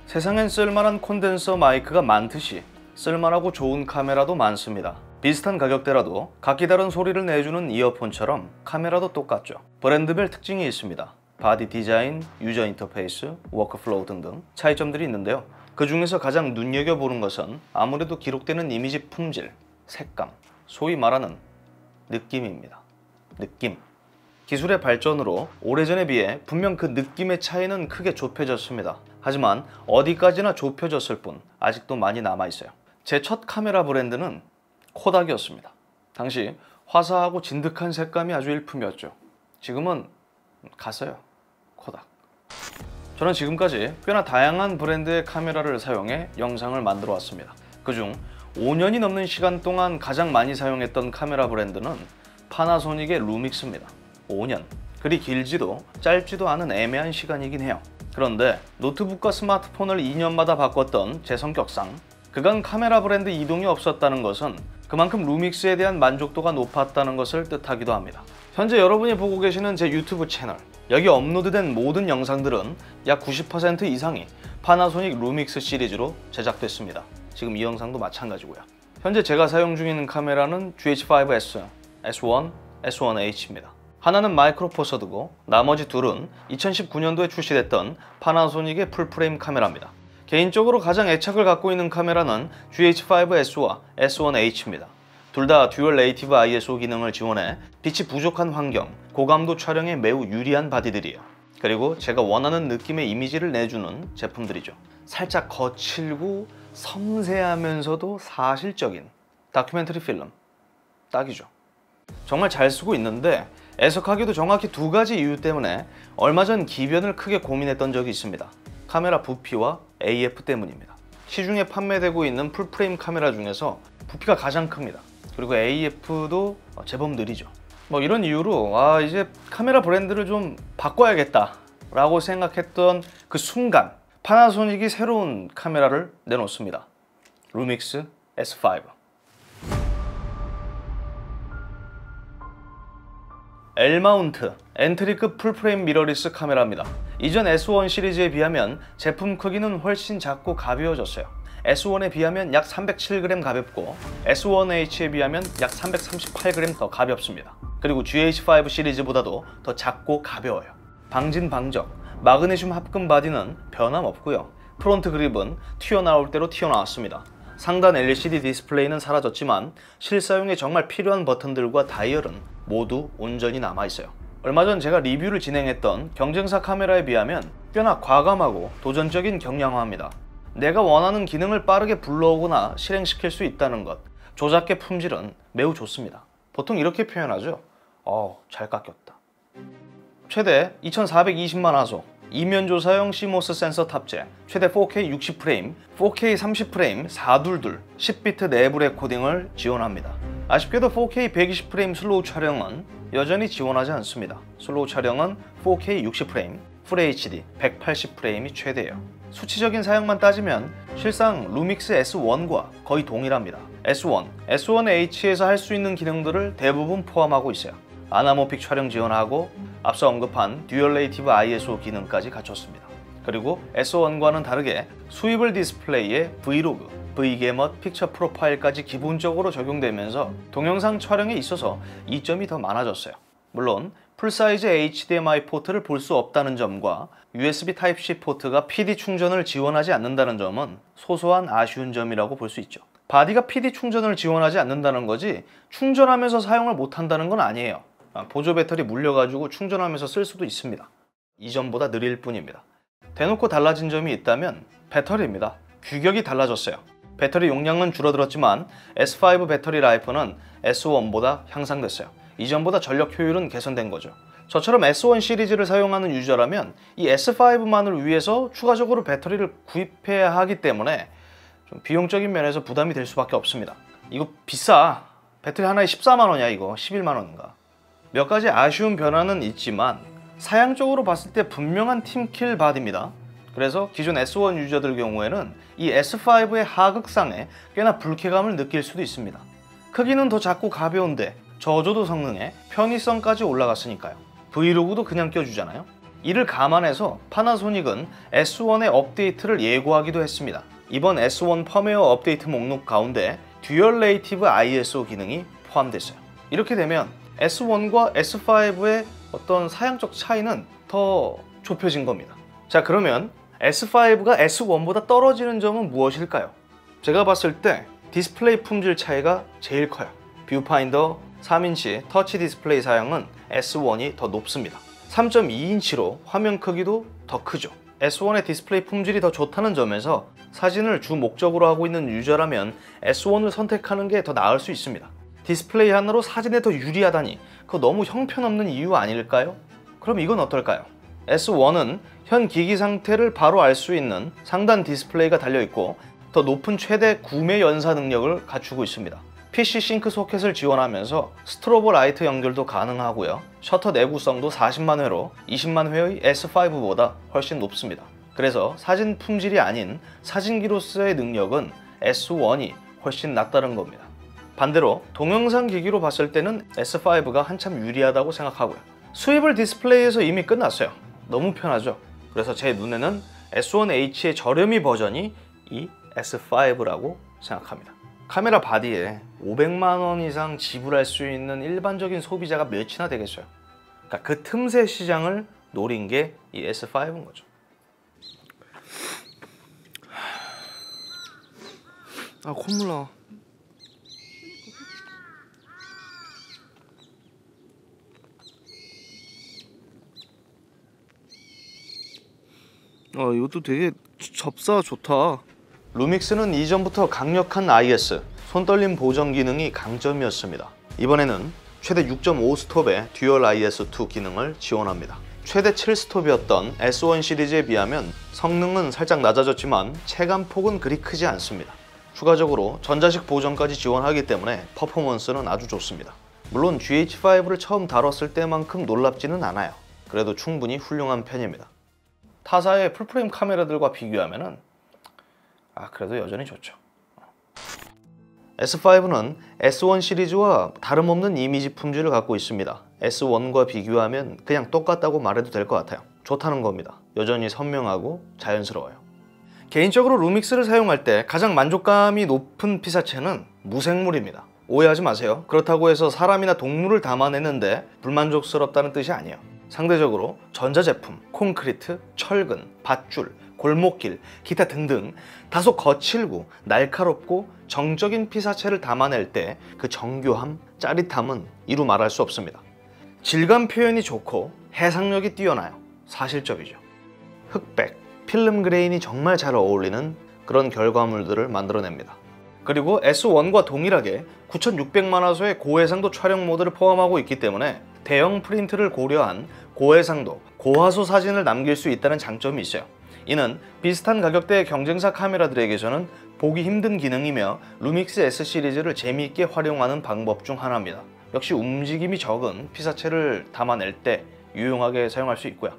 세상엔 쓸만한 콘덴서 마이크가 많듯이 쓸만하고 좋은 카메라도 많습니다. 비슷한 가격대라도 각기 다른 소리를 내주는 이어폰처럼 카메라도 똑같죠. 브랜드별 특징이 있습니다. 바디 디자인, 유저 인터페이스, 워크플로우 등등 차이점들이 있는데요. 그 중에서 가장 눈여겨보는 것은 아무래도 기록되는 이미지 품질, 색감, 소위 말하는 느낌입니다. 느낌. 기술의 발전으로 오래전에 비해 분명 그 느낌의 차이는 크게 좁혀졌습니다. 하지만 어디까지나 좁혀졌을 뿐 아직도 많이 남아있어요. 제 첫 카메라 브랜드는 코닥이었습니다. 당시 화사하고 진득한 색감이 아주 일품이었죠. 지금은 갔어요. 코닥. 저는 지금까지 꽤나 다양한 브랜드의 카메라를 사용해 영상을 만들어 왔습니다. 그중 5년이 넘는 시간 동안 가장 많이 사용했던 카메라 브랜드는 파나소닉의 루믹스입니다. 5년. 그리 길지도 짧지도 않은 애매한 시간이긴 해요. 그런데 노트북과 스마트폰을 2년마다 바꿨던 제 성격상 그간 카메라 브랜드 이동이 없었다는 것은 그만큼 루믹스에 대한 만족도가 높았다는 것을 뜻하기도 합니다. 현재 여러분이 보고 계시는 제 유튜브 채널, 여기 업로드된 모든 영상들은 약 90% 이상이 파나소닉 루믹스 시리즈로 제작됐습니다. 지금 이 영상도 마찬가지고요. 현재 제가 사용 중인 카메라는 GH5S, S1, S1H입니다. 하나는 마이크로 포 서드고 나머지 둘은 2019년도에 출시됐던 파나소닉의 풀프레임 카메라입니다. 개인적으로 가장 애착을 갖고 있는 카메라는 GH5S와 S1H입니다. 둘 다 듀얼 네이티브 ISO 기능을 지원해 빛이 부족한 환경, 고감도 촬영에 매우 유리한 바디들이에요. 그리고 제가 원하는 느낌의 이미지를 내주는 제품들이죠. 살짝 거칠고 섬세하면서도 사실적인 다큐멘터리 필름, 딱이죠. 정말 잘 쓰고 있는데 애석하게도 정확히 두 가지 이유 때문에 얼마 전 기변을 크게 고민했던 적이 있습니다. 카메라 부피와 AF 때문입니다. 시중에 판매되고 있는 풀프레임 카메라 중에서 부피가 가장 큽니다. 그리고 AF도 제법 느리죠. 이런 이유로 이제 카메라 브랜드를 좀 바꿔야겠다 라고 생각했던 그 순간 파나소닉이 새로운 카메라를 내놓습니다. 루믹스 S5. L마운트 엔트리급 풀프레임 미러리스 카메라입니다. 이전 S1 시리즈에 비하면 제품 크기는 훨씬 작고 가벼워졌어요. S1에 비하면 약 307g 가볍고 S1H에 비하면 약 338g 더 가볍습니다. 그리고 GH5 시리즈보다도 더 작고 가벼워요. 방진 방적, 마그네슘 합금 바디는 변함없고요. 프론트 그립은 튀어나올 대로 튀어나왔습니다. 상단 LCD 디스플레이는 사라졌지만 실사용에 정말 필요한 버튼들과 다이얼은 모두 온전히 남아있어요. 얼마 전 제가 리뷰를 진행했던 경쟁사 카메라에 비하면 꽤나 과감하고 도전적인 경량화입니다. 내가 원하는 기능을 빠르게 불러오거나 실행시킬 수 있다는 것, 조작계 품질은 매우 좋습니다. 보통 이렇게 표현하죠. 잘 깎였다. 최대 2420만 화소, 이면조사용 CMOS 센서 탑재, 최대 4K 60프레임, 4K 30프레임 422, 10비트 내부 레코딩을 지원합니다. 아쉽게도 4K 120프레임 슬로우 촬영은 여전히 지원하지 않습니다. 슬로우 촬영은 4K 60프레임, FHD 180프레임이 최대예요. 수치적인 사양만 따지면 실상 루믹스 S1과 거의 동일합니다. S1, S1H에서 할 수 있는 기능들을 대부분 포함하고 있어요. 아나모픽 촬영 지원하고 앞서 언급한 듀얼 네이티브 ISO 기능까지 갖췄습니다. 그리고 S1과는 다르게 수입을 디스플레이에 브이로그, V게머, 픽처 프로파일까지 기본적으로 적용되면서 동영상 촬영에 있어서 이점이 더 많아졌어요. 물론 풀사이즈 HDMI 포트를 볼 수 없다는 점과 USB Type-C 포트가 PD 충전을 지원하지 않는다는 점은 소소한 아쉬운 점이라고 볼 수 있죠. 바디가 PD 충전을 지원하지 않는다는 거지 충전하면서 사용을 못한다는 건 아니에요. 보조 배터리 물려가지고 충전하면서 쓸 수도 있습니다. 이전보다 느릴 뿐입니다. 대놓고 달라진 점이 있다면 배터리입니다. 규격이 달라졌어요. 배터리 용량은 줄어들었지만 S5 배터리 라이프는 S1보다 향상됐어요. 이전보다 전력 효율은 개선된 거죠. 저처럼 S1 시리즈를 사용하는 유저라면 이 S5만을 위해서 추가적으로 배터리를 구입해야 하기 때문에 좀 비용적인 면에서 부담이 될 수밖에 없습니다. 이거 비싸. 배터리 하나에 14만원이야 이거. 11만원인가. 몇 가지 아쉬운 변화는 있지만 사양적으로 봤을 때 분명한 팀킬 바디입니다. 그래서 기존 S1 유저들 경우에는 이 S5의 하극상에 꽤나 불쾌감을 느낄 수도 있습니다. 크기는 더 작고 가벼운데 저조도 성능에 편의성까지 올라갔으니까요. 브이로그도 그냥 껴주잖아요. 이를 감안해서 파나소닉은 S1의 업데이트를 예고하기도 했습니다. 이번 S1 펌웨어 업데이트 목록 가운데 듀얼 네이티브 ISO 기능이 포함됐어요. 이렇게 되면 S1과 S5의 어떤 사양적 차이는 더 좁혀진 겁니다. 자, 그러면 S5가 S1보다 떨어지는 점은 무엇일까요? 제가 봤을 때 디스플레이 품질 차이가 제일 커요. 뷰파인더 3인치 터치 디스플레이 사양은 S1이 더 높습니다. 3.2인치로 화면 크기도 더 크죠. S1의 디스플레이 품질이 더 좋다는 점에서 사진을 주 목적으로 하고 있는 유저라면 S1을 선택하는 게 더 나을 수 있습니다. 디스플레이 하나로 사진에 더 유리하다니 그거 너무 형편없는 이유 아닐까요? 그럼 이건 어떨까요? S1은 현 기기 상태를 바로 알 수 있는 상단 디스플레이가 달려있고 더 높은 최대 구매 연사 능력을 갖추고 있습니다. PC 싱크 소켓을 지원하면서 스트로보 라이트 연결도 가능하고요. 셔터 내구성도 40만 회로 20만 회의 S5보다 훨씬 높습니다. 그래서 사진 품질이 아닌 사진기로서의 능력은 S1이 훨씬 낫다는 겁니다. 반대로 동영상 기기로 봤을 때는 S5가 한참 유리하다고 생각하고요. 수입을 디스플레이에서 이미 끝났어요. 너무 편하죠. 그래서 제 눈에는 S1H의 저렴이 버전이 이 S5라고 생각합니다. 카메라 바디에 500만 원 이상 지불할 수 있는 일반적인 소비자가 몇이나 되겠어요. 그러니까 그 틈새 시장을 노린 게 이 S5인 거죠. 아, 콧물 나. 이것도 되게 접사 좋다. 루믹스는 이전부터 강력한 IS, 손떨림 보정 기능이 강점이었습니다. 이번에는 최대 6.5 스톱의 듀얼 IS2 기능을 지원합니다. 최대 7 스톱이었던 S1 시리즈에 비하면 성능은 살짝 낮아졌지만 체감폭은 그리 크지 않습니다. 추가적으로 전자식 보정까지 지원하기 때문에 퍼포먼스는 아주 좋습니다. 물론 GH5를 처음 다뤘을 때만큼 놀랍지는 않아요. 그래도 충분히 훌륭한 편입니다. 타사의 풀프레임 카메라들과 비교하면은 그래도 여전히 좋죠. S5는 S1 시리즈와 다름없는 이미지 품질을 갖고 있습니다. S1과 비교하면 그냥 똑같다고 말해도 될 것 같아요. 좋다는 겁니다. 여전히 선명하고 자연스러워요. 개인적으로 루믹스를 사용할 때 가장 만족감이 높은 피사체는 무생물입니다. 오해하지 마세요. 그렇다고 해서 사람이나 동물을 담아내는데 불만족스럽다는 뜻이 아니에요. 상대적으로 전자제품, 콘크리트, 철근, 밧줄, 골목길, 기타 등등 다소 거칠고 날카롭고 정적인 피사체를 담아낼 때 그 정교함, 짜릿함은 이루 말할 수 없습니다. 질감 표현이 좋고 해상력이 뛰어나요. 사실적이죠. 흑백, 필름 그레인이 정말 잘 어울리는 그런 결과물들을 만들어냅니다. 그리고 S1과 동일하게 9600만 화소의 고해상도 촬영 모드를 포함하고 있기 때문에 대형 프린트를 고려한 고해상도, 고화소 사진을 남길 수 있다는 장점이 있어요. 이는 비슷한 가격대의 경쟁사 카메라들에게서는 보기 힘든 기능이며 루믹스 S 시리즈를 재미있게 활용하는 방법 중 하나입니다. 역시 움직임이 적은 피사체를 담아낼 때 유용하게 사용할 수 있고요.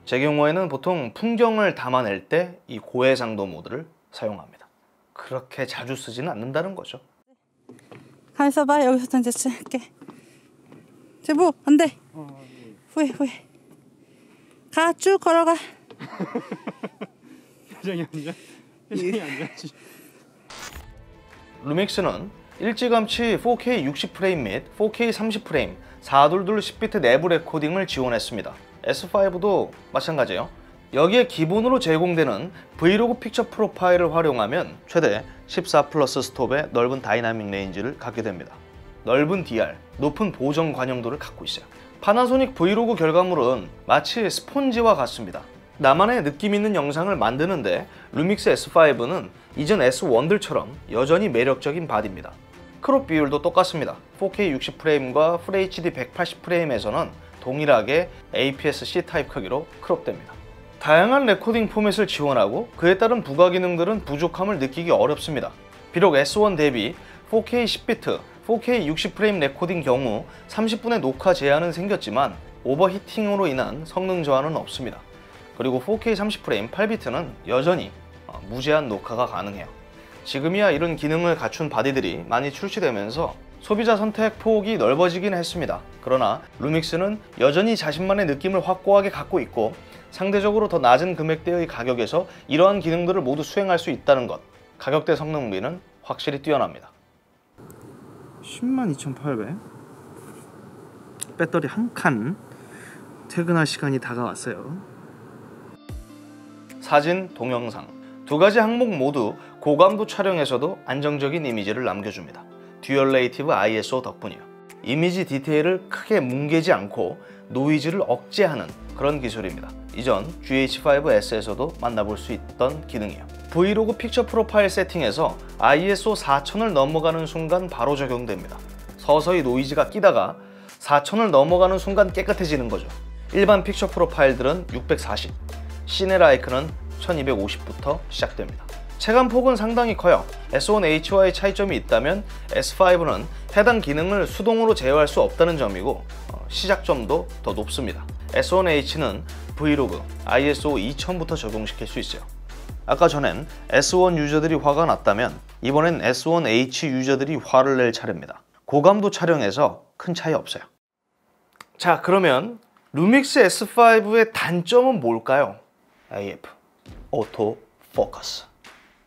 제 경우에는 보통 풍경을 담아낼 때 이 고해상도 모드를 사용합니다. 그렇게 자주 쓰지는 않는다는 거죠. 가만 있어봐. 여기서 이제 할게. 제부 안 돼. 후회. 가 쭉 걸어가. 표정이 앉아지. 루믹스는 일찌감치 4K 60프레임 및 4K 30프레임 422 10비트 내부 레코딩을 지원했습니다. S5도 마찬가지예요. 여기에 기본으로 제공되는 브이로그 픽처 프로파일을 활용하면 최대 14 플러스 스톱의 넓은 다이나믹 레인지를 갖게 됩니다. 넓은 DR, 높은 보정 관용도를 갖고 있어요. 파나소닉 브이로그 결과물은 마치 스폰지와 같습니다. 나만의 느낌 있는 영상을 만드는데 루믹스 S5는 이전 S1들처럼 여전히 매력적인 바디입니다. 크롭 비율도 똑같습니다. 4K 60프레임과 FHD 180프레임에서는 동일하게 APS-C 타입 크기로 크롭됩니다. 다양한 레코딩 포맷을 지원하고 그에 따른 부가 기능들은 부족함을 느끼기 어렵습니다. 비록 S1 대비 4K 10비트, 4K 60프레임 레코딩 경우 30분의 녹화 제한은 생겼지만 오버히팅으로 인한 성능 저하는 없습니다. 그리고 4K 30프레임 8비트는 여전히 무제한 녹화가 가능해요. 지금이야 이런 기능을 갖춘 바디들이 많이 출시되면서 소비자 선택 폭이 넓어지긴 했습니다. 그러나 루믹스는 여전히 자신만의 느낌을 확고하게 갖고 있고 상대적으로 더 낮은 금액대의 가격에서 이러한 기능들을 모두 수행할 수 있다는 것, 가격대 성능비는 확실히 뛰어납니다. 102,800. 배터리 한 칸. 퇴근할 시간이 다가왔어요. 사진, 동영상 두 가지 항목 모두 고감도 촬영에서도 안정적인 이미지를 남겨줍니다. 듀얼 네이티브 ISO 덕분이요. 이미지 디테일을 크게 뭉개지 않고 노이즈를 억제하는 그런 기술입니다. 이전 GH5S에서도 만나볼 수 있던 기능이에요. 브이로그 픽처 프로파일 세팅에서 ISO 4000을 넘어가는 순간 바로 적용됩니다. 서서히 노이즈가 끼다가 4000을 넘어가는 순간 깨끗해지는 거죠. 일반 픽처 프로파일들은 640, 시네 라이크는 1250부터 시작됩니다. 체감폭은 상당히 커요. S1H와의 차이점이 있다면 S5는 해당 기능을 수동으로 제어할 수 없다는 점이고 시작점도 더 높습니다. S1H는 브이로그, ISO 2000부터 적용시킬 수 있어요. 아까 전엔 S1 유저들이 화가 났다면 이번엔 S1H 유저들이 화를 낼 차례입니다. 고감도 촬영에서 큰 차이 없어요. 자, 그러면 루믹스 S5의 단점은 뭘까요? AF, 오토 포커스.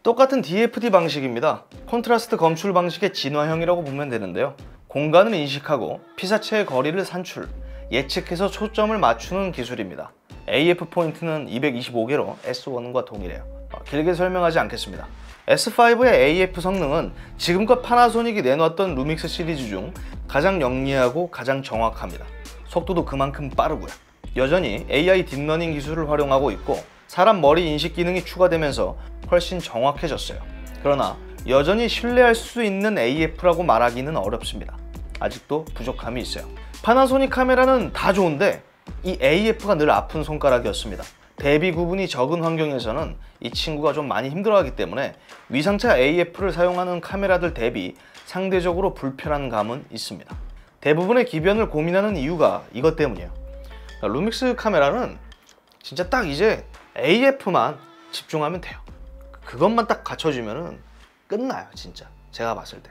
똑같은 DFT 방식입니다. 콘트라스트 검출 방식의 진화형이라고 보면 되는데요. 공간을 인식하고 피사체의 거리를 산출, 예측해서 초점을 맞추는 기술입니다. AF 포인트는 225개로 S1과 동일해요. 길게 설명하지 않겠습니다. S5의 AF 성능은 지금껏 파나소닉이 내놨던 루믹스 시리즈 중 가장 영리하고 가장 정확합니다. 속도도 그만큼 빠르고요. 여전히 AI 딥러닝 기술을 활용하고 있고 사람 머리 인식 기능이 추가되면서 훨씬 정확해졌어요. 그러나 여전히 신뢰할 수 있는 AF라고 말하기는 어렵습니다. 아직도 부족함이 있어요. 파나소닉 카메라는 다 좋은데 이 AF가 늘 아픈 손가락이었습니다. 대비 구분이 적은 환경에서는 이 친구가 좀 많이 힘들어하기 때문에 위상차 AF를 사용하는 카메라들 대비 상대적으로 불편한 감은 있습니다. 대부분의 기변을 고민하는 이유가 이것 때문이에요. 그러니까 루믹스 카메라는 진짜 딱 이제 AF만 집중하면 돼요. 그것만 딱 갖춰주면은 끝나요, 진짜. 제가 봤을 때.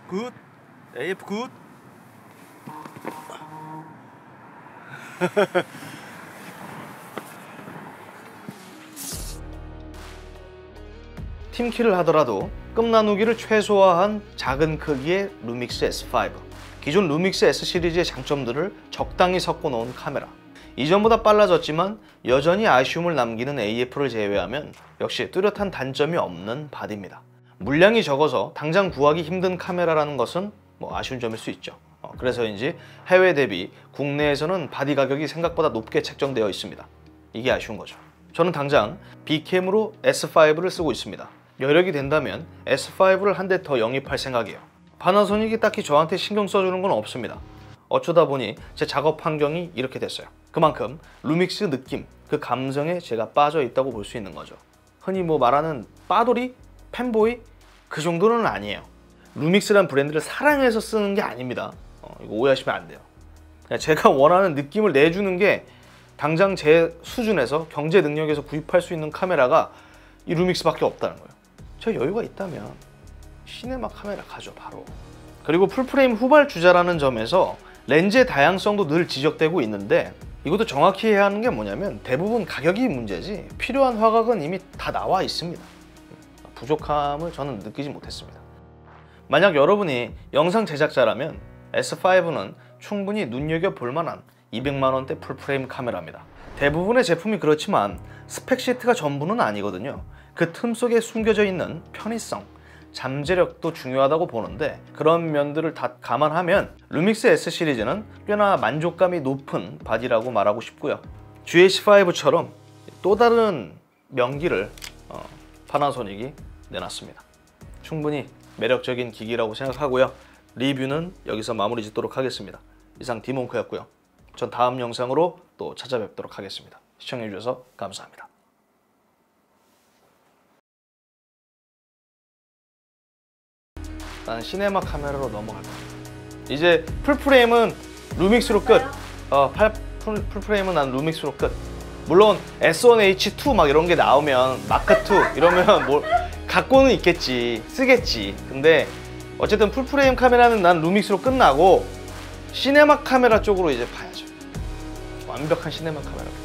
굿. AF 굿. 팀킬을 하더라도 끔 나누기를 최소화한 작은 크기의 루믹스 S5. 기존 루믹스 S 시리즈의 장점들을 적당히 섞어 놓은 카메라. 이전보다 빨라졌지만 여전히 아쉬움을 남기는 AF를 제외하면 역시 뚜렷한 단점이 없는 바디입니다. 물량이 적어서 당장 구하기 힘든 카메라라는 것은 아쉬운 점일 수 있죠. 그래서인지 해외 대비 국내에서는 바디 가격이 생각보다 높게 책정되어 있습니다. 이게 아쉬운 거죠. 저는 당장 B캠으로 S5를 쓰고 있습니다. 여력이 된다면 S5를 한 대 더 영입할 생각이에요. 파나소닉이 딱히 저한테 신경 써주는 건 없습니다. 어쩌다 보니 제 작업 환경이 이렇게 됐어요. 그만큼 루믹스 느낌, 그 감성에 제가 빠져 있다고 볼 수 있는 거죠. 흔히 말하는 빠돌이? 팬보이? 그 정도는 아니에요. 루믹스란 브랜드를 사랑해서 쓰는 게 아닙니다. 이거 오해하시면 안 돼요. 그냥 제가 원하는 느낌을 내주는 게 당장 제 수준에서 경제 능력에서 구입할 수 있는 카메라가 이 루믹스밖에 없다는 거예요. 저 여유가 있다면 시네마 카메라 가죠, 바로. 그리고 풀프레임 후발주자라는 점에서 렌즈의 다양성도 늘 지적되고 있는데 이것도 정확히 해야 하는 게 뭐냐면 대부분 가격이 문제지 필요한 화각은 이미 다 나와 있습니다. 부족함을 저는 느끼지 못했습니다. 만약 여러분이 영상 제작자라면 S5는 충분히 눈여겨볼 만한 200만원대 풀프레임 카메라입니다. 대부분의 제품이 그렇지만 스펙시트가 전부는 아니거든요. 그 틈 속에 숨겨져 있는 편의성, 잠재력도 중요하다고 보는데 그런 면들을 다 감안하면 루믹스 S 시리즈는 꽤나 만족감이 높은 바디라고 말하고 싶고요. GH5처럼 또 다른 명기를 파나소닉이 내놨습니다. 충분히 매력적인 기기라고 생각하고요. 리뷰는 여기서 마무리 짓도록 하겠습니다. 이상 디몽크였고요. 전 다음 영상으로 또 찾아뵙도록 하겠습니다. 시청해주셔서 감사합니다. 나는 시네마 카메라로 넘어갈 거야. 이제 풀프레임은 루믹스로 끝. 풀프레임은 난 루믹스로 끝. 물론 S1H2 막 이런 게 나오면 마크2 이러면 뭐 갖고는 있겠지, 쓰겠지. 근데 어쨌든 풀프레임 카메라는 난 루믹스로 끝나고 시네마 카메라 쪽으로 이제 봐야죠. 완벽한 시네마 카메라.